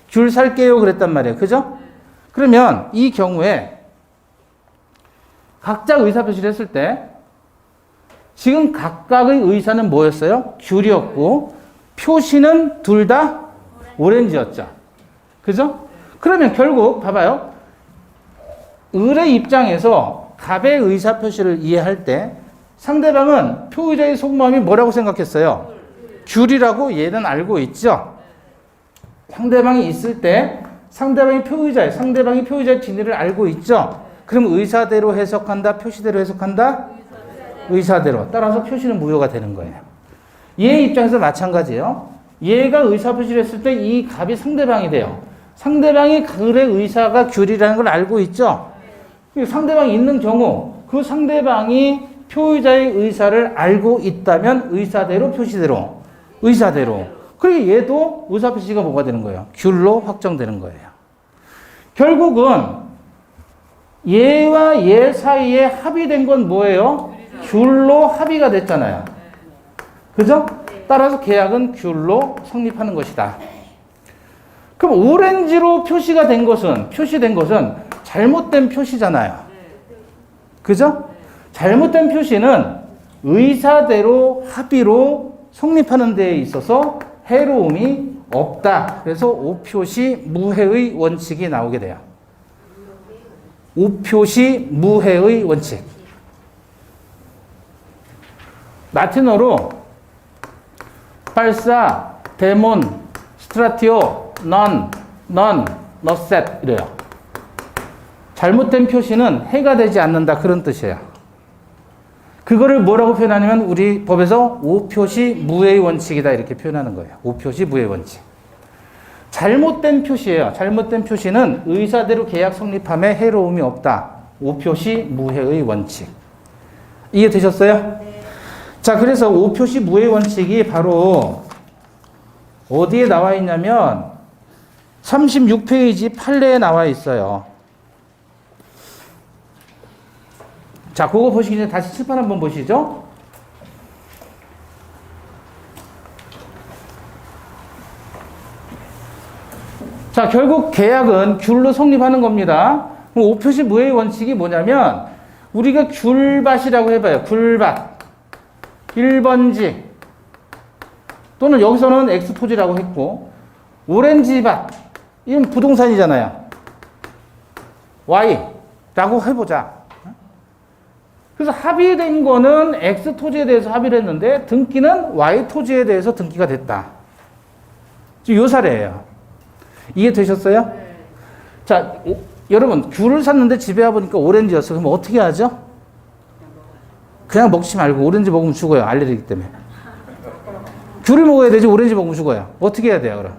귤 살게요 그랬단 말이에요. 그죠? 그러면 이 경우에 각자 의사표시를 했을 때 지금 각각의 의사는 뭐였어요? 귤이었고 표시는 둘 다 오렌지였죠. 그죠? 그러면 결국 봐봐요. 을의 입장에서 갑의 의사표시를 이해할 때 상대방은 표의자의 속마음이 뭐라고 생각했어요? 귤이라고 얘는 알고 있죠. 상대방이 있을 때 상대방이 표의자의 진위를 알고 있죠. 그럼 의사대로 해석한다, 표시대로 해석한다? 의사대로. 따라서 표시는 무효가 되는 거예요. 얘 입장에서 마찬가지예요. 얘가 의사표시를 했을 때 이 갑이 상대방이 돼요. 상대방이 을의 의사가 귤이라는 걸 알고 있죠. 상대방이 있는 경우 그 상대방이 표의자의 의사를 알고 있다면 의사대로 표시대로 의사대로. 그리고 얘도 의사표시가 뭐가 되는 거예요? 귤로 확정되는 거예요. 결국은 얘와 얘 사이에 합의된 건 뭐예요? 귤로 합의가 됐잖아요. 그죠? 따라서 계약은 귤로 성립하는 것이다. 그럼 오렌지로 표시된 것은 잘못된 표시잖아요. 그죠? 잘못된 표시는 의사대로 합의로 성립하는 데에 있어서 해로움이 없다. 그래서 오표시 무해의 원칙이 나오게 돼요. 오표시 무해의 원칙. 라틴어로 발사, 데몬, 스트라티오, 넌, 너셋 이래요. 잘못된 표시는 해가 되지 않는다 그런 뜻이에요. 그거를 뭐라고 표현하냐면 우리 법에서 오표시 무해의 원칙이다 이렇게 표현하는 거예요. 오표시 무해의 원칙. 잘못된 표시예요. 잘못된 표시는 의사대로 계약 성립함에 해로움이 없다. 오표시 무해의 원칙. 이해되셨어요? 네. 자, 그래서 오표시 무해의 원칙이 바로 어디에 나와 있냐면 36페이지 판례에 나와 있어요. 자, 그거 보시기 전에 다시 칠판 한번 보시죠. 자, 결국 계약은 귤로 성립하는 겁니다. 오표시 무해의 원칙이 뭐냐면 우리가 귤밭이라고 해봐요. 귤밭. 1번지. 또는 여기서는 X토지라고 했고, 오렌지밭. 이건 부동산이잖아요. Y라고 해보자. 그래서 합의된 거는 X토지에 대해서 합의를 했는데, 등기는 Y토지에 대해서 등기가 됐다. 지금 요 사례예요. 이해되셨어요? 네. 자, 여러분, 귤을 샀는데 집에 와보니까 오렌지였어. 그럼 어떻게 하죠? 그냥 먹지 말고 오렌지 먹으면 죽어요. 알레르기 때문에. 귤을 먹어야 되지 오렌지 먹으면 죽어요. 어떻게 해야 돼요, 그럼?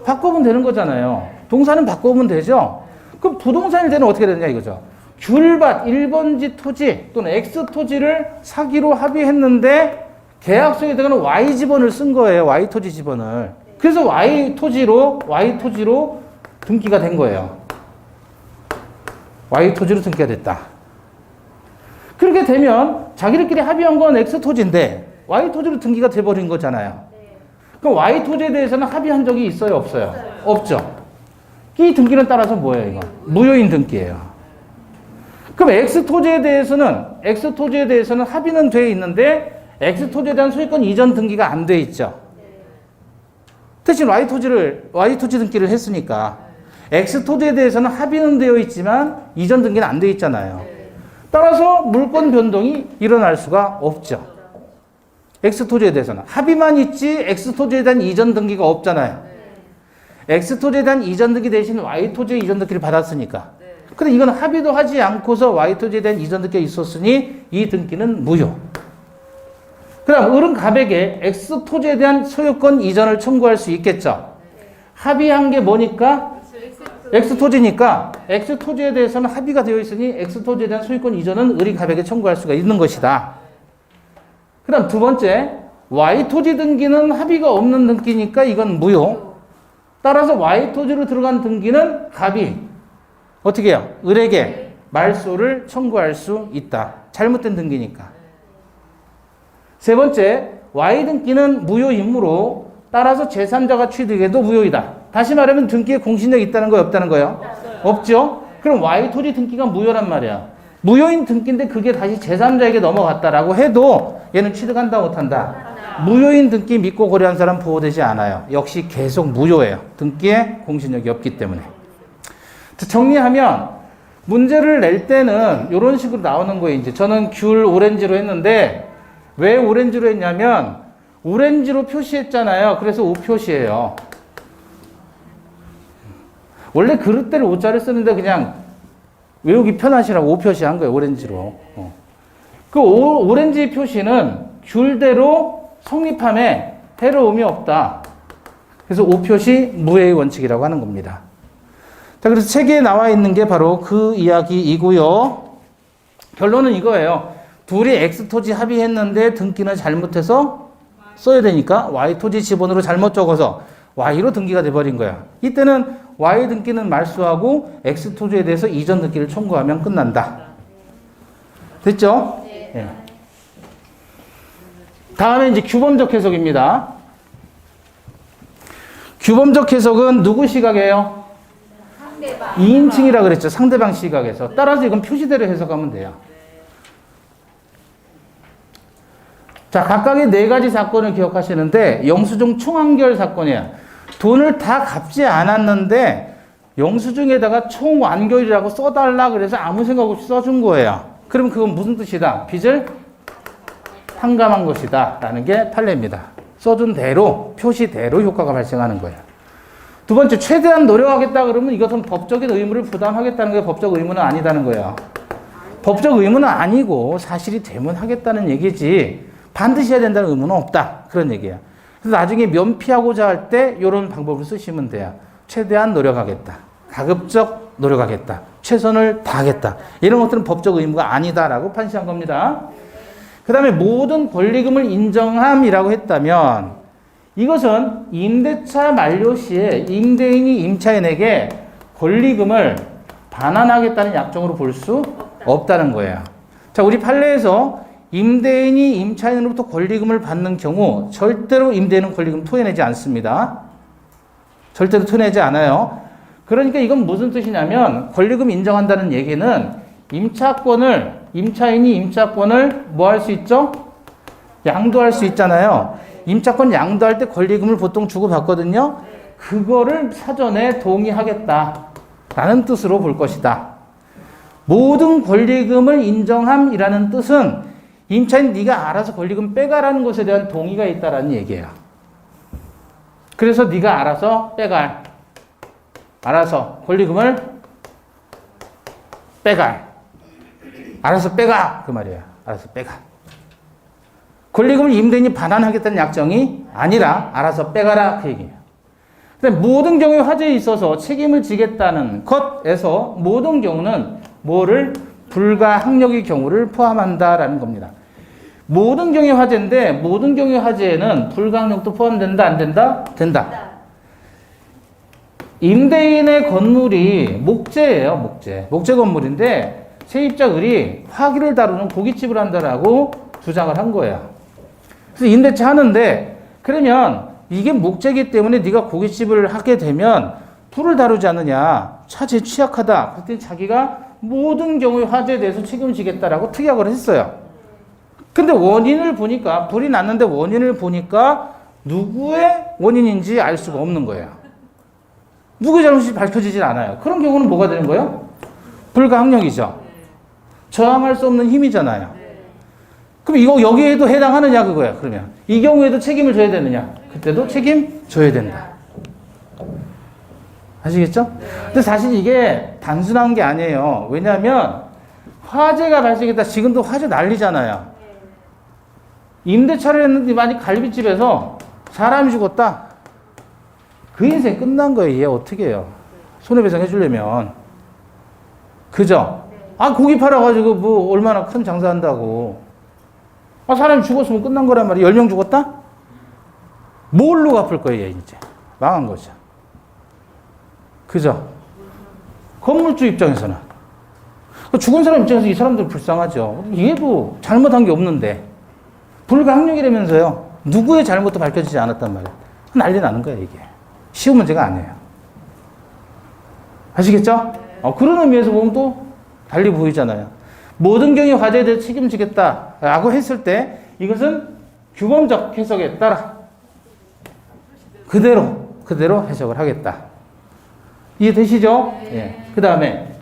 바꿔보면 되는 거잖아요. 동사는 바꿔보면 되죠? 그럼 부동산일 때는 어떻게 되느냐 이거죠. 귤밭 1번지 토지 또는 X토지를 사기로 합의했는데 계약서에다가는 Y지번을 쓴 거예요. Y토지 지번을. 그래서 Y토지로 등기가 된 거예요. Y토지로 등기가 됐다. 그렇게 되면 자기들끼리 합의한 건 X토지인데 Y토지로 등기가 돼버린 거잖아요. 그럼 Y토지에 대해서는 합의한 적이 있어요? 없어요? 없죠. 이 등기는 따라서 뭐예요? 이거? 무효인 등기예요. 그럼 X토지에 대해서는 합의는 돼 있는데 X토지에 대한 소유권 이전 등기가 안 돼 있죠. 대신 Y토지 등기를 했으니까 X토지에 대해서는 합의는 되어 있지만 이전 등기는 안 돼 있잖아요. 따라서 물권 변동이 일어날 수가 없죠. X토지에 대해서는 합의만 있지 X토지에 대한 이전 등기가 없잖아요. X토지에 대한 이전 등기 대신 Y토지의 이전 등기를 받았으니까. 근데 이건 합의도 하지 않고서 Y토지에 대한 이전 등기가 있었으니 이 등기는 무효. 그럼 을은 갑에게 X토지에 대한 소유권 이전을 청구할 수 있겠죠. 합의한 게 뭐니까? X토지니까 X토지에 대해서는 합의가 되어 있으니 X토지에 대한 소유권 이전은 을이 갑에게 청구할 수가 있는 것이다. 그 다음 두 번째, Y토지 등기는 합의가 없는 등기니까 이건 무효. 따라서 Y토지로 들어간 등기는 갑이 어떻게 해요? 을에게 말소를 청구할 수 있다. 잘못된 등기니까. 세 번째, Y 등기는 무효이므로 따라서 제3자가 취득해도 무효이다. 다시 말하면 등기에 공신력이 있다는 거예요? 없다는 거예요? 없죠? 그럼 Y토지 등기가 무효란 말이야. 무효인 등기인데 그게 다시 제3자에게 넘어갔다라고 해도 얘는 취득한다 못한다? 무효인 등기 믿고 거래한 사람 보호되지 않아요. 역시 계속 무효예요. 등기에 공신력이 없기 때문에. 정리하면 문제를 낼 때는 이런 식으로 나오는 거예요. 이제 저는 귤 오렌지로 했는데 왜 오렌지로 했냐면 오렌지로 표시했잖아요. 그래서 O 표시예요. 원래 그릇대를 O자를 쓰는데 그냥 외우기 편하시라고 O 표시한 거예요. 오렌지로. 그 오렌지 표시는 귤대로 성립함에 해로움이 없다. 그래서 O 표시 무해의 원칙이라고 하는 겁니다. 자, 그래서 책에 나와 있는 게 바로 그 이야기이고요. 결론은 이거예요. 둘이 X토지 합의했는데 등기는 잘못해서 써야 되니까 Y토지 지번으로 잘못 적어서 Y로 등기가 돼버린 거야. 이때는 Y 등기는 말소하고 X토지에 대해서 이전 등기를 청구하면 끝난다. 됐죠? 네. 다음에 이제 규범적 해석입니다. 규범적 해석은 누구 시각이에요? 상대방. 2인칭이라 그랬죠. 상대방 시각에서. 따라서 이건 표시대로 해석하면 돼요. 자, 각각의 네 가지 사건을 기억하시는데 영수증 총완결 사건이에요. 돈을 다 갚지 않았는데 영수증에다가 총완결이라고 써달라 그래서 아무 생각 없이 써준 거예요. 그럼 그건 무슨 뜻이다? 빚을 탕감한 것이다 라는 게 판례입니다. 써준 대로, 표시대로 효과가 발생하는 거예요. 두 번째, 최대한 노력하겠다 그러면 이것은 법적인 의무를 부담하겠다는 게 법적 의무는 아니다는 거예요. 법적 의무는 아니고 사실이 되면 하겠다는 얘기지 반드시 해야 된다는 의무는 없다. 그런 얘기예요. 그래서 나중에 면피하고자 할 때 이런 방법을 쓰시면 돼요. 최대한 노력하겠다. 가급적 노력하겠다. 최선을 다하겠다. 이런 것들은 법적 의무가 아니다라고 판시한 겁니다. 그 다음에 모든 권리금을 인정함이라고 했다면 이것은 임대차 만료 시에 임대인이 임차인에게 권리금을 반환하겠다는 약정으로 볼 수 없다는 거예요. 자, 우리 판례에서 임대인이 임차인으로부터 권리금을 받는 경우 절대로 임대인은 권리금 토해내지 않습니다. 절대로 토해내지 않아요. 그러니까 이건 무슨 뜻이냐면 권리금 인정한다는 얘기는 임차권을 임차인이 임차권을 뭐 할 수 있죠? 양도할 수 있잖아요. 임차권 양도할 때 권리금을 보통 주고받거든요. 그거를 사전에 동의하겠다라는 뜻으로 볼 것이다. 모든 권리금을 인정함이라는 뜻은 임차인 네가 알아서 권리금 빼가라는 것에 대한 동의가 있다라는 얘기예요. 그래서 네가 알아서 빼갈, 알아서 권리금을 빼갈, 알아서 빼가 그 말이에요. 알아서 빼가. 권리금을 임대인이 반환하겠다는 약정이 아니라 알아서 빼가라 그 얘기예요. 근데 모든 경우에 화재에 있어서 책임을 지겠다는 것에서 모든 경우는 뭐를 불가항력의 경우를 포함한다라는 겁니다. 모든 경우의 화재인데 모든 경우의 화재에는 불가항력도 포함된다 안 된다? 된다. 임대인의 건물이 목재예요. 목재 건물인데 세입자 을이 화기를 다루는 고깃집을 한다라고 주장을 한 거예요. 그래서 임대차 하는데 그러면 이게 목재이기 때문에 네가 고깃집을 하게 되면 불을 다루지 않느냐. 차제 취약하다. 그랬더니 자기가 모든 경우의 화재에 대해서 책임을 지겠다라고 특약을 했어요. 근데 원인을 보니까 불이 났는데 원인을 보니까 누구의 원인인지 알 수가 없는 거예요. 누구의 잘못이 밝혀지질 않아요. 그런 경우는 뭐가 되는 거예요? 불가항력이죠. 저항할 수 없는 힘이잖아요. 그럼 이거 여기에도 해당하느냐 그거야. 그러면 이 경우에도 책임을 져야 되느냐? 그때도 책임 져야 된다. 아시겠죠? 근데 사실 이게 단순한 게 아니에요. 왜냐하면 화재가 발생했다. 지금도 화재 난리잖아요. 임대차를 했는데 만약 갈비집에서 사람이 죽었다. 그 인생 끝난 거예요. 얘 어떻게 해요? 손해배상 해주려면. 그죠? 아, 고기 팔아가지고 뭐 얼마나 큰 장사한다고. 아, 사람이 죽었으면 끝난 거란 말이에요. 10명 죽었다? 뭘로 갚을 거예요, 이제. 망한 거죠. 그죠? 건물주 입장에서는. 죽은 사람 입장에서 이 사람들 불쌍하죠. 얘도 잘못한 게 없는데. 불가항력이라면서요. 누구의 잘못도 밝혀지지 않았단 말이에요. 난리 나는 거예요, 이게. 쉬운 문제가 아니에요. 아시겠죠? 그런 의미에서 보면 또 달리 보이잖아요. 모든 경우에 화재에 대해 책임지겠다라고 했을 때 이것은 규범적 해석에 따라 그대로 해석을 하겠다. 이해되시죠? 예. 그 다음에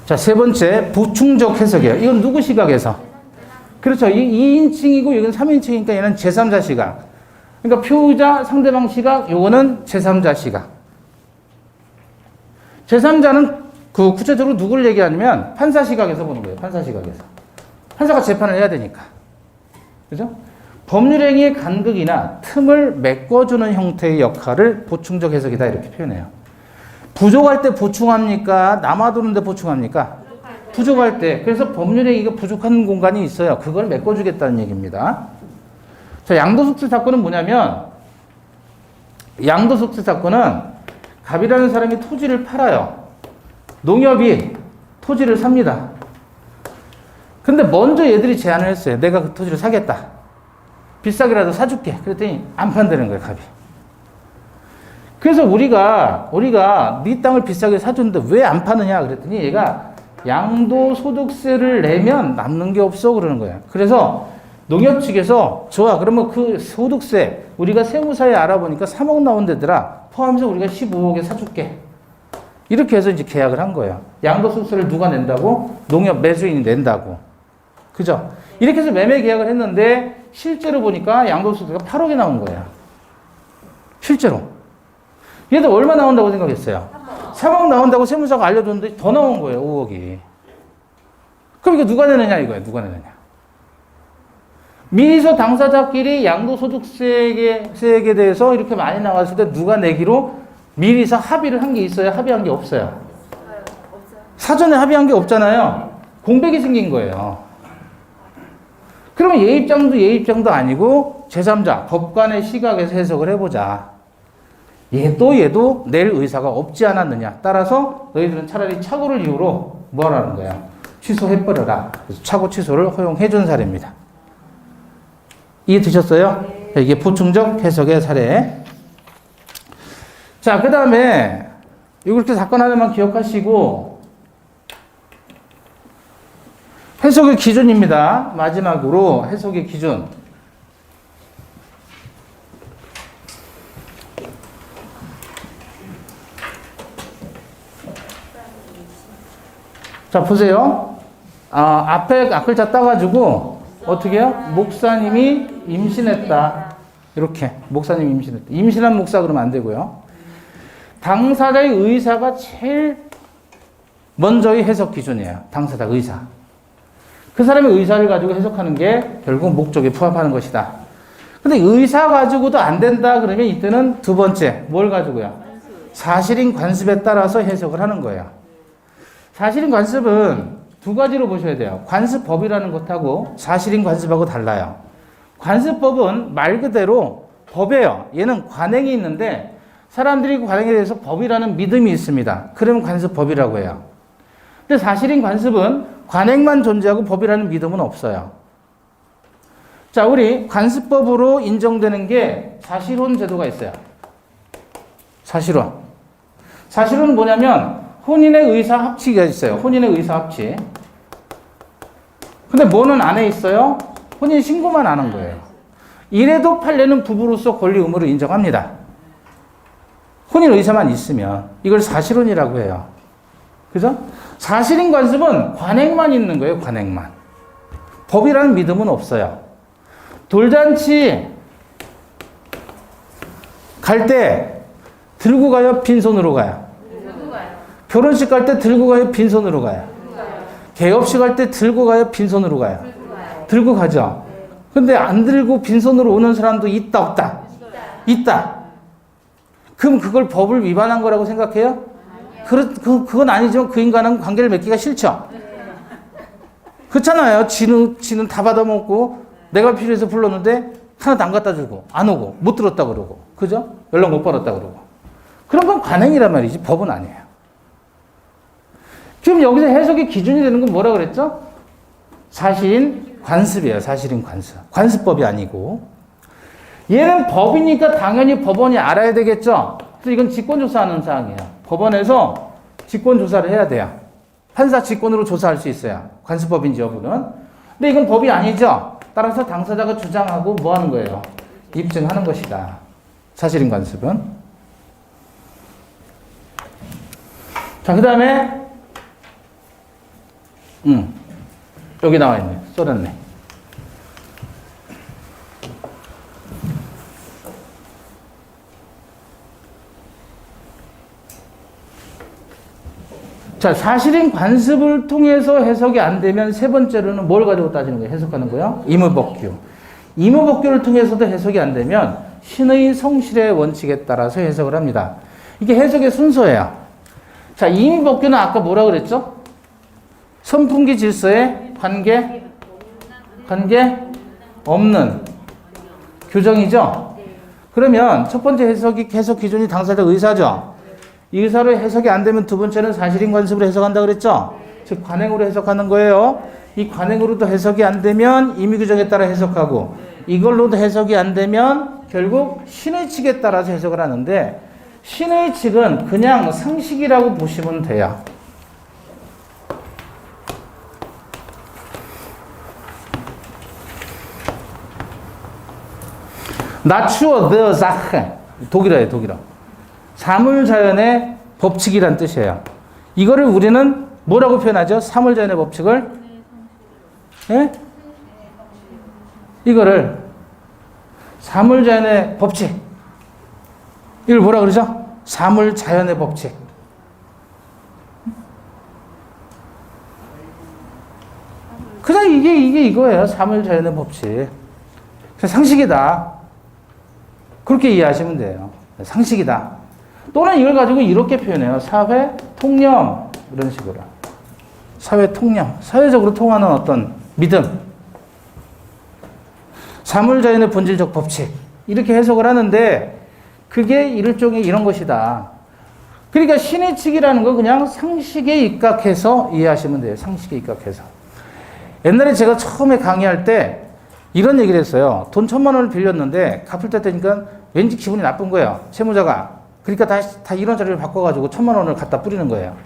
자, 세 번째 보충적 해석이에요. 이건 누구 시각에서? 그렇죠. 2인칭이고 여기는 3인칭이니까 얘는 제3자 시각. 그러니까 피우자 상대방 시각, 요거는 제3자 시각. 제3자는 그 구체적으로 누구를 얘기하냐면 판사 시각에서 보는 거예요. 판사 시각에서. 판사가 재판을 해야 되니까. 그죠? 법률행위의 간극이나 틈을 메꿔주는 형태의 역할을 보충적 해석이다 이렇게 표현해요. 부족할 때 보충합니까? 남아도는데 보충합니까? 부족할 때. 그래서 법률행위가 부족한 공간이 있어요. 그걸 메꿔주겠다는 얘기입니다. 자, 양도소득세 사건은 뭐냐면 양도소득세 사건은 갑이라는 사람이 토지를 팔아요. 농협이 토지를 삽니다. 근데 먼저 얘들이 제안을 했어요. 내가 그 토지를 사겠다. 비싸게라도 사줄게. 그랬더니 안 판다는 거예요, 갑이. 그래서 우리가 네 땅을 비싸게 사줬는데 왜 안 파느냐 그랬더니 얘가 양도소득세를 내면 남는 게 없어 그러는 거예요. 그래서 농협 측에서 좋아 그러면 그 소득세 우리가 세무사에 알아보니까 3억 나온대더라. 포함해서 우리가 15억에 사줄게. 이렇게 해서 이제 계약을 한 거예요. 양도소득세를 누가 낸다고? 농협 매수인이 낸다고. 그죠? 이렇게 해서 매매 계약을 했는데 실제로 보니까 양도소득세가 8억이 나온 거예요. 실제로. 얘도 얼마 나온다고 생각했어요? 3억 나온다고 세무사가 알려줬는데 더 나온 거예요. 5억이. 그럼 이거 누가 내느냐 이거예요. 누가 내느냐. 미소 당사자끼리 양도소득세에 대해서 이렇게 많이 나왔을 때 누가 내기로 미리서 합의를 한 게 있어요? 합의한 게 없어요? 사전에 합의한 게 없잖아요. 공백이 생긴 거예요. 그러면 얘 입장도 아니고 제3자, 법관의 시각에서 해석을 해보자. 얘도 낼 의사가 없지 않았느냐. 따라서 너희들은 차라리 착오를 이유로 뭐 하라는 거야? 취소해버려라. 그래서 착오 취소를 허용해준 사례입니다. 이해되셨어요? 이게 보충적 해석의 사례. 자, 그 다음에 이렇게 사건 하나만 기억하시고 해석의 기준입니다. 마지막으로 해석의 기준. 자, 보세요. 앞에 앞글자 따가지고 어떻게 해요? 목사님이 임신했다. 이렇게 목사님이 임신했다. 임신한 목사 그러면 안 되고요. 당사자의 의사가 제일 먼저의 해석 기준이에요. 당사자 의사. 그 사람의 의사를 가지고 해석하는 게 결국 목적에 부합하는 것이다. 근데 의사 가지고도 안 된다 그러면 이때는 두 번째 뭘 가지고요? 사실인 관습에 따라서 해석을 하는 거예요. 사실인 관습은 두 가지로 보셔야 돼요. 관습법이라는 것하고 사실인 관습하고 달라요. 관습법은 말 그대로 법이에요. 얘는 관행이 있는데 사람들이 그 관행에 대해서 법이라는 믿음이 있습니다. 그러면 관습법이라고 해요. 근데 사실인 관습은 관행만 존재하고 법이라는 믿음은 없어요. 자, 우리 관습법으로 인정되는 게 사실혼 제도가 있어요. 사실혼. 사실혼은 뭐냐면 혼인의 의사 합치가 있어요. 혼인의 의사 합치. 근데 뭐는 안에 있어요? 혼인 신고만 안 한 거예요. 이래도 판례는 부부로서 권리 의무를 인정합니다. 혼인 의사만 있으면 이걸 사실혼이라고 해요. 그죠? 사실인 관습은 관행만 있는 거예요. 관행만. 법이라는 믿음은 없어요. 돌잔치 갈 때 들고 가요? 빈손으로 가요? 결혼식 갈 때 들고 가요? 빈손으로 가요? 개업식 갈 때 들고 가요? 빈손으로 가요? 들고 가죠. 근데 안 들고 빈손으로 오는 사람도 있다, 없다? 있다. 그럼 그걸 법을 위반한 거라고 생각해요? 그건 아니지만 그 인간은 관계를 맺기가 싫죠. 그렇잖아요. 지는 다 받아먹고 내가 필요해서 불렀는데 하나도 안 갖다 주고 안 오고 못 들었다 그러고 그죠? 연락 못 받았다 그러고 그런 건 관행이란 말이지 법은 아니에요. 지금 여기서 해석의 기준이 되는 건 뭐라 그랬죠? 사실인 관습이에요. 사실인 관습. 관습법이 아니고 얘는 법이니까 당연히 법원이 알아야 되겠죠? 그래서 이건 직권조사하는 사항이에요. 법원에서 직권조사를 해야 돼요. 판사 직권으로 조사할 수 있어요. 관습법인지 여부는. 근데 이건 법이 아니죠? 따라서 당사자가 주장하고 뭐 하는 거예요? 입증하는 것이다. 사실인 관습은. 자, 그 다음에 여기 나와 있네. 써놨네. 자, 사실인 관습을 통해서 해석이 안 되면 세 번째로는 뭘 가지고 따지는 거예요? 해석하는 거예요? 임의법규. 임의법규를 통해서도 해석이 안 되면 신의 성실의 원칙에 따라서 해석을 합니다. 이게 해석의 순서예요. 자, 임의법규는 아까 뭐라 그랬죠? 선풍기 질서에 관계 없는 규정이죠? 그러면 첫 번째 해석 기준이 당사자 의사죠? 이 의사로 해석이 안 되면 두 번째는 사실인 관습으로 해석한다 그랬죠? 즉 관행으로 해석하는 거예요. 이 관행으로도 해석이 안 되면 임의 규정에 따라 해석하고 이걸로도 해석이 안 되면 결국 신의 측에 따라서 해석을 하는데 신의 측은 그냥 상식이라고 보시면 돼요. Natur der Sache. 독일어예요, 독일어. 사물자연의 법칙이란 뜻이에요. 이거를 우리는 뭐라고 표현하죠? 사물자연의 법칙을? 예? 이거를 사물자연의 법칙. 이걸 뭐라 그러죠? 사물자연의 법칙. 그냥 이게 이거예요. 사물자연의 법칙. 상식이다. 그렇게 이해하시면 돼요. 상식이다. 또는 이걸 가지고 이렇게 표현해요. 사회 통념. 이런 식으로. 사회 통념. 사회적으로 통하는 어떤 믿음. 사물자연의 본질적 법칙. 이렇게 해석을 하는데 그게 일종의 이런 것이다. 그러니까 신의 측이라는 건 그냥 상식에 입각해서 이해하시면 돼요. 상식에 입각해서. 옛날에 제가 처음에 강의할 때 이런 얘기를 했어요. 돈 1,000만 원을 빌렸는데 갚을 때 되니까 왠지 기분이 나쁜 거예요. 채무자가. 그러니까 다 이런 자리를 바꿔가지고 1,000만 원을 갖다 뿌리는 거예요.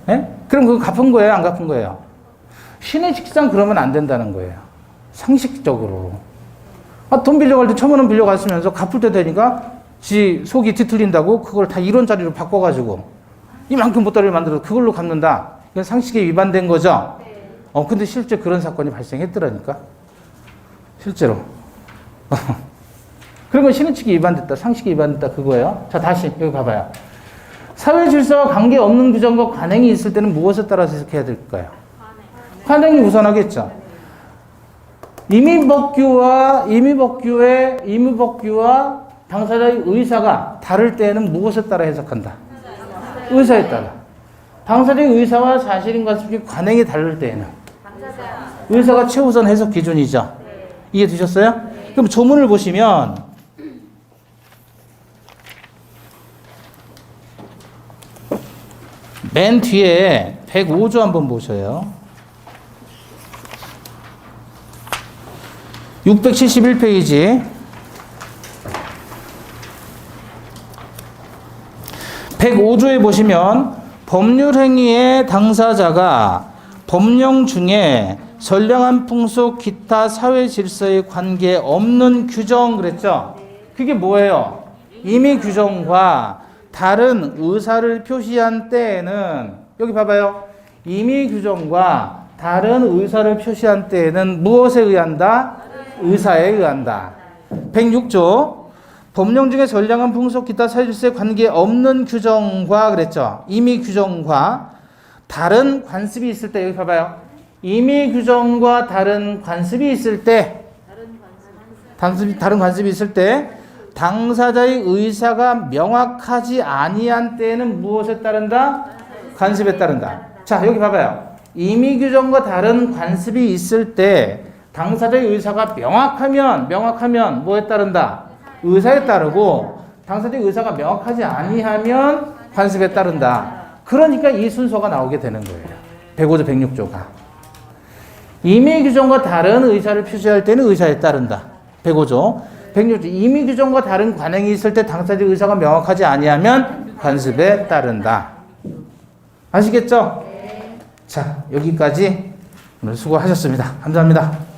예? 그럼 그거 갚은 거예요? 안 갚은 거예요? 신의식상 그러면 안 된다는 거예요. 상식적으로. 돈 빌려갈 때 1,000만 원 빌려갔으면서 갚을 때 되니까 지 속이 뒤틀린다고 그걸 다 이런 자리로 바꿔가지고 이만큼 보따리를 만들어서 그걸로 갚는다. 이건 상식에 위반된 거죠? 근데 실제 그런 사건이 발생했더라니까. 실제로. 그런 건 신의칙이 위반됐다. 상식이 위반됐다. 그거예요. 자, 다시 여기 봐봐요. 사회 질서와 관계없는 규정과 관행이 있을 때는 무엇에 따라서 해석해야 될까요? 관행이 우선하겠죠. 임의법규와 당사자의 의사가 다를 때에는 무엇에 따라 해석한다? 의사에 따라. 당사자의 의사와 사실인 관습이 관행이 다를 때에는 의사가 최우선 해석 기준이죠. 이해되셨어요? 그럼 조문을 보시면 맨 뒤에 105조 한번 보셔요. 671페이지 105조에 보시면 법률행위의 당사자가 법령 중에 선량한 풍속 기타 사회 질서에 관계없는 규정 그랬죠? 그게 뭐예요? 임의 규정과 다른 의사를 표시한 때에는 여기 봐봐요. 임의 규정과 다른 의사를 표시한 때에는 무엇에 의한다? 의사에 의한다. 106조 법령 중에 선량한 풍속 기타 사회 질서에 관계없는 규정과 그랬죠? 임의 규정과 다른 관습이 있을 때 여기 봐봐요. 임의 규정과 다른 관습이 있을 때 다른 관습이 있을 때 당사자의 의사가 명확하지 아니한 때에는 무엇에 따른다? 관습에 따른다. 자, 여기 봐봐요. 임의 규정과 다른 관습이 있을 때 당사자의 의사가 명확하면 뭐에 따른다? 의사에 따르고 당사자의 의사가 명확하지 아니하면 관습에 따른다. 그러니까 이 순서가 나오게 되는 거예요. 105조, 106조가. 임의 규정과 다른 의사를 표시할 때는 의사에 따른다. 105조. 106조. 임의 규정과 다른 관행이 있을 때 당사자의 의사가 명확하지 아니하면 관습에 따른다. 아시겠죠? 자, 여기까지 오늘 수고하셨습니다. 감사합니다.